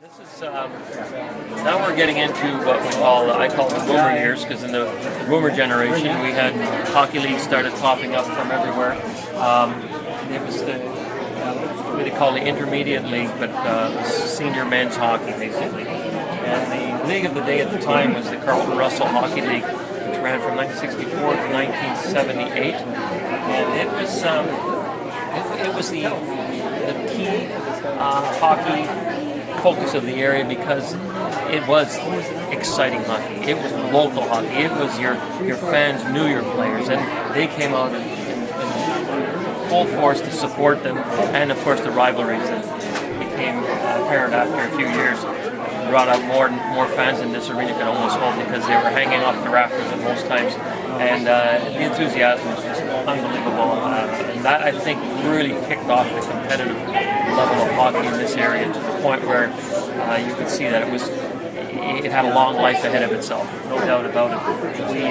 This is now we're getting into what I call the boomer years, because in the boomer generation we had hockey leagues started popping up from everywhere. It was what they call the intermediate league, but senior men's hockey basically. And the league of the day at the time was the Carlton Russell Hockey League, which ran from 1964 to 1978, and it was the key hockey focus of the area because it was exciting hockey. It was local hockey. It was your fans knew your players, and they came out in full force to support them. And of course, the rivalries that became apparent after a few years brought out more fans than this arena could almost hold, because they were hanging off the rafters at most times, and the enthusiasm was just unbelievable. And that, I think, really kicked off the competitive level of hockey in this area to the point where you could see that it had a long life ahead of itself, no doubt about it. We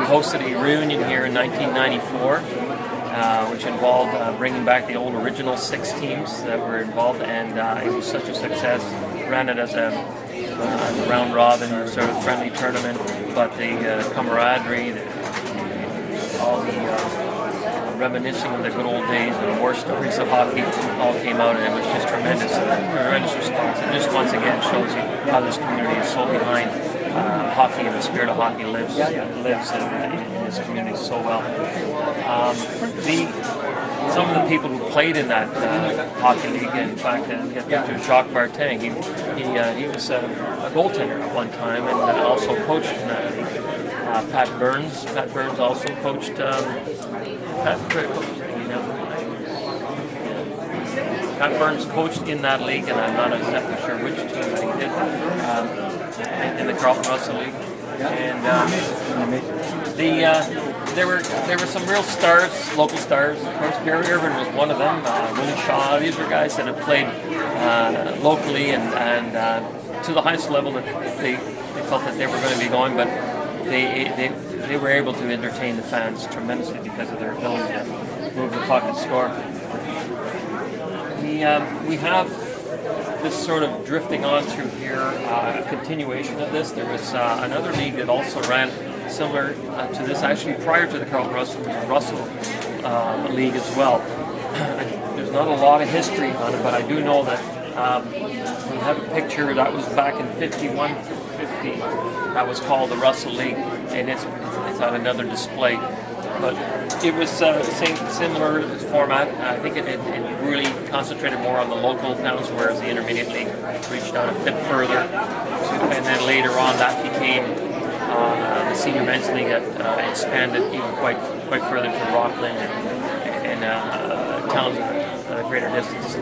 hosted a reunion here in 1994, which involved bringing back the old original 6 teams that were involved, and it was such a success. Ran it as a round robin sort of friendly tournament, but the camaraderie, all the reminiscing of the good old days and the war stories of hockey all came out, and it was just tremendous response. It just once again shows you how this community is so behind hockey, and the spirit of hockey lives in this community so well. Some of the people who played in that hockey league, in fact, get to Jacques Bartin. He was a goaltender at one time, and also coached in that league. Pat Burns also coached. Pat Burns coached in that league, and I'm not exactly sure which team that he did in the Carlton Russell League. And there were some real stars, local stars. Of course, Barry Irvin was one of them. Willie Shaw. These were guys that had played locally and to the highest level that they felt that they were going to be going, but they were able to entertain the fans tremendously because of their ability to move the puck and score. We have this sort of drifting on through here, a continuation of this. There was another league that also ran similar to this, actually prior to the Carlton Russell League as well. There's not a lot of history on it, but I do know that we have a picture that was back in 51, 50. That was called the Russell League, and it's on another display. But it was similar format. I think it really concentrated more on the local towns, whereas the Intermediate League reached out a bit further. And then later on, that became the Senior Men's League that expanded even quite further to Rockland and towns at a greater distance.